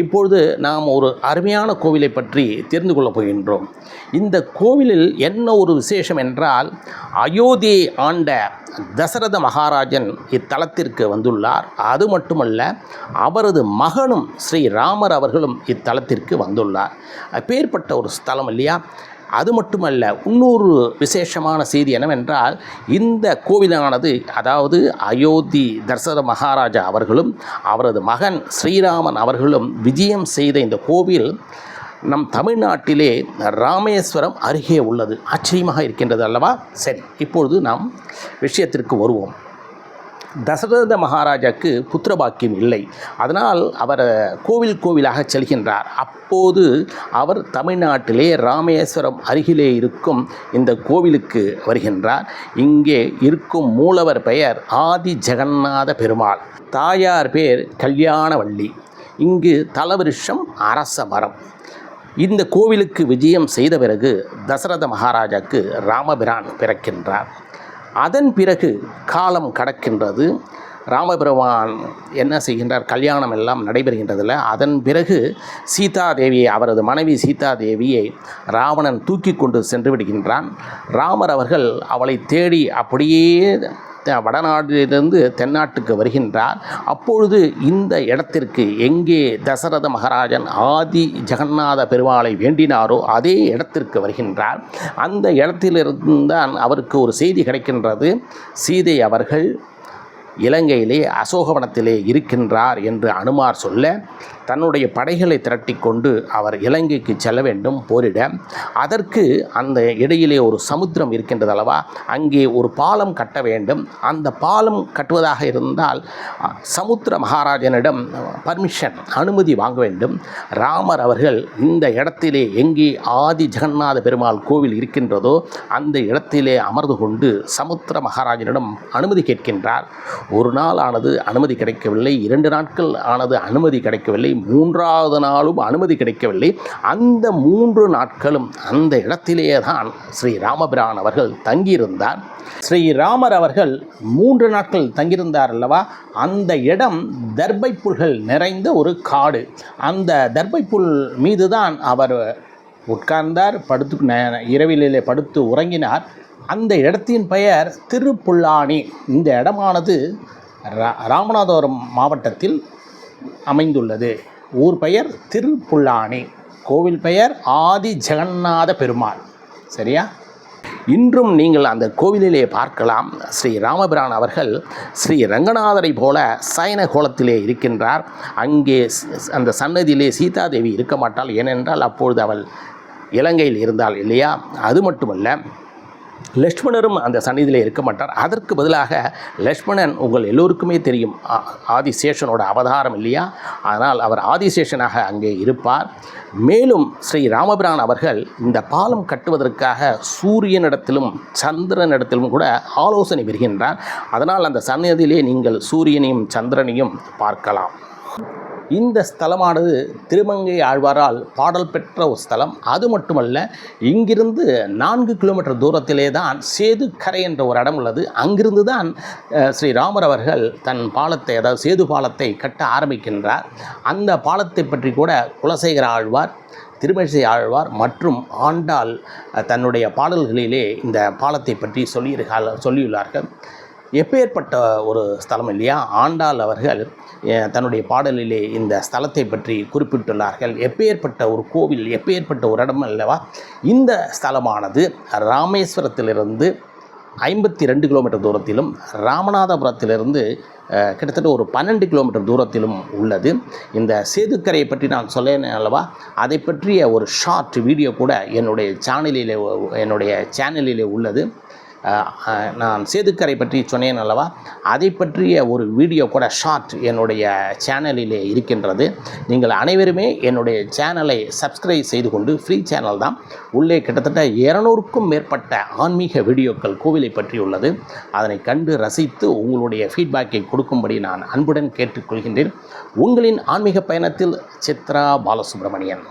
இப்பொழுது நாம் ஒரு அருமையான கோவிலை பற்றி தெரிந்து கொள்ளப் போகின்றோம். இந்த கோவிலில் என்ன ஒரு விசேஷம் என்றால், அயோத்தியை ஆண்ட தசரத மகாராஜன் இத்தலத்திற்கு வந்துள்ளார். அது மட்டுமல்ல, அவரது மகனும் ஸ்ரீராமர் அவர்களும் இத்தலத்திற்கு வந்துள்ளார். அப்பேற்பட்ட ஒரு ஸ்தலம் இல்லையா? அது மட்டுமல்ல, இன்னொரு விசேஷமான செய்தி என்னவென்றால், இந்த கோவிலானது, அதாவது அயோத்தி தசரத மகாராஜா அவர்களும் அவரது மகன் ஸ்ரீராமன் அவர்களும் விஜயம் செய்த இந்த கோவில் நம் தமிழ்நாட்டிலே ராமேஸ்வரம் அருகே உள்ளது. ஆச்சரியமாக இருக்கின்றது அல்லவா? சரி, இப்பொழுது நாம் விஷயத்திற்கு வருவோம். தசரத மகாராஜாவுக்கு புத்திரபாக்கியம் இல்லை. அதனால் அவர் கோவிலாக செல்கின்றார். அப்போது அவர் தமிழ்நாட்டிலே ராமேஸ்வரம் அருகிலே இருக்கும் இந்த கோவிலுக்கு வருகின்றார். இங்கே இருக்கும் மூலவர் பெயர் ஆதி ஜெகநாத பெருமாள், தாயார் பேர் கல்யாணவள்ளி. இங்கு தலவிருஷம் அரச மரம். இந்த கோவிலுக்கு விஜயம் செய்த பிறகு தசரத மகாராஜாவுக்கு ராமபிரான் பிறக்கின்றார். அதன் பிறகு காலம் கடக்கின்றது. ராமபிரான் என்ன செய்கின்றார்? கல்யாணம் எல்லாம் நடைபெறுகின்றதில்ல. அதன் பிறகு சீதாதேவியை, அவரது மனைவி சீதாதேவியை ராவணன் தூக்கி கொண்டு சென்று விடுகின்றான். ராமர் அவர்கள் அவளை தேடி அப்படியே வடநாட்டிலிருந்து தென்னாட்டுக்கு வருகின்றார். அப்பொழுது இந்த இடத்திற்கு எங்கே தசரத மகாராஜன் ஆதி ஜெகநாத பெருமாளை வேண்டினாரோ அதே இடத்திற்கு வருகின்றார். அந்த இடத்திலிருந்தான் அவருக்கு ஒரு செய்தி கிடைக்கின்றது. சீதை அவர்கள் இலங்கையிலே அசோகவனத்திலே இருக்கின்றார் என்று அனுமார் சொல்ல, தன்னுடைய படைகளை திரட்டி கொண்டு அவர் இலங்கைக்கு செல்ல வேண்டும் போரிட. அதற்கு அந்த இடையிலே ஒரு சமுத்திரம் இருக்கின்றது அல்லவா? அங்கே ஒரு பாலம் கட்ட வேண்டும். அந்த பாலம் கட்டுவதாக இருந்தால் சமுத்திர மகாராஜனிடம் பர்மிஷன், அனுமதி வாங்க வேண்டும். ராமர் அவர்கள் இந்த இடத்திலே எங்கே ஆதி ஜெகநாத பெருமாள் கோவில் இருக்கின்றதோ அந்த இடத்திலே அமர்ந்து கொண்டு சமுத்திர மகாராஜனிடம் அனுமதி கேட்கின்றார். ஒரு நாள் ஆனது அனுமதி கிடைக்கவில்லை, 2 நாட்கள் ஆனது அனுமதி கிடைக்கவில்லை, 3வது நாளும் அனுமதி கிடைக்கவில்லை. அந்த 3 நாட்களும் அந்த இடத்திலேயே தான் ஸ்ரீ ராமபிரான் அவர்கள் தங்கியிருந்தார். ஸ்ரீராமர் அவர்கள் 3 நாட்கள் தங்கியிருந்தார் அல்லவா? அந்த இடம் தர்பை புல்கள் நிறைந்த ஒரு காடு. அந்த தர்பை புல் மீது தான் அவர் உட்கார்ந்தார். இரவிலே படுத்து உறங்கினார். அந்த இடத்தின் பெயர் திருப்புல்லானி. இந்த இடமானது ராமநாதபுரம் மாவட்டத்தில் அமைந்துள்ளது. ஊர் பெயர் திருப்புல்லானி, கோவில் பெயர் ஆதி ஜெகநாத பெருமாள். சரியா? இன்றும் நீங்கள் அந்த கோவிலிலே பார்க்கலாம். ஸ்ரீ ராமபிரான் அவர்கள் ஸ்ரீ ரங்கநாதரை போல சயன கோலத்திலே இருக்கின்றார். அங்கே அந்த சன்னதியிலே சீதாதேவி இருக்க மாட்டாள். ஏனென்றால் அப்பொழுது அவள் இலங்கையில் இருந்தாள் இல்லையா? அது மட்டுமல்ல, லக்ஷ்மணரும் அந்த சந்நிதியில் இருக்க மாட்டார். அதற்கு பதிலாக லக்ஷ்மணன் உங்கள் எல்லோருக்குமே தெரியும், ஆதிசேஷனோட அவதாரம் இல்லையா? அதனால் அவர் ஆதிசேஷனாக அங்கே இருப்பார். மேலும் ஸ்ரீ ராமபிரான் அவர்கள் இந்த பாலம் கட்டுவதற்காக சூரியனிடத்திலும் சந்திரனிடத்திலும் கூட ஆலோசனை பெறுகின்றார். அதனால் அந்த சந்நிதியிலே நீங்கள் சூரியனையும் சந்திரனையும் பார்க்கலாம். இந்த ஸ்தலமானது திருமங்கை ஆழ்வாரால் பாடல் பெற்ற ஒரு ஸ்தலம். அது மட்டுமல்ல, இங்கிருந்து 4 கிலோமீட்டர் தூரத்திலே தான் சேதுக்கரை என்ற ஒரு இடம் உள்ளது. அங்கிருந்து தான் ஸ்ரீராமர் அவர்கள் தன் பாலத்தை, அதாவது சேது பாலத்தை கட்ட ஆரம்பிக்கின்றார். அந்த பாலத்தை பற்றி கூட குலசேகர ஆழ்வார், திருமழிசை ஆழ்வார் மற்றும் ஆண்டாள் தன்னுடைய பாடல்களிலே இந்த பாலத்தை பற்றி சொல்லியுள்ளார்கள். எப்பேற்பட்ட ஒரு ஸ்தலம் இல்லையா? ஆண்டாள் அவர்கள் தன்னுடைய பாடலிலே இந்த ஸ்தலத்தை பற்றி குறிப்பிட்டுள்ளார்கள். எப்பேற்பட்ட ஒரு கோவில், எப்பேற்பட்ட ஒரு இடம் அல்லவா? இந்த ஸ்தலமானது ராமேஸ்வரத்திலிருந்து 52 கிலோமீட்டர் தூரத்திலும், ராமநாதபுரத்திலிருந்து கிட்டத்தட்ட ஒரு 12 கிலோமீட்டர் தூரத்திலும் உள்ளது. இந்த சேதுக்கரையை பற்றி நான் சொன்னேன் அல்லவா? அதை பற்றிய ஒரு ஷார்ட் வீடியோ கூட என்னுடைய சேனலிலே உள்ளது. நான் சேதுக்கரை பற்றி சொன்னேன் அல்லவா? அதை பற்றிய ஒரு வீடியோ கூட ஷார்ட் என்னுடைய சேனலிலே இருக்கின்றது. நீங்கள் அனைவருமே என்னுடைய சேனலை சப்ஸ்கிரைப் செய்து கொண்டு, ஃப்ரீ சேனல் தான், உள்ளே கிட்டத்தட்ட 200க்கும் மேற்பட்ட ஆன்மீக வீடியோக்கள் கோவிலை பற்றி உள்ளது. அதனை கண்டு ரசித்து உங்களுடைய ஃபீட்பேக்கை கொடுக்கும்படி நான் அன்புடன் கேட்டுக்கொள்கின்றேன். உங்களின் ஆன்மீக பயணத்தில் சித்ரா பாலசுப்ரமணியன்.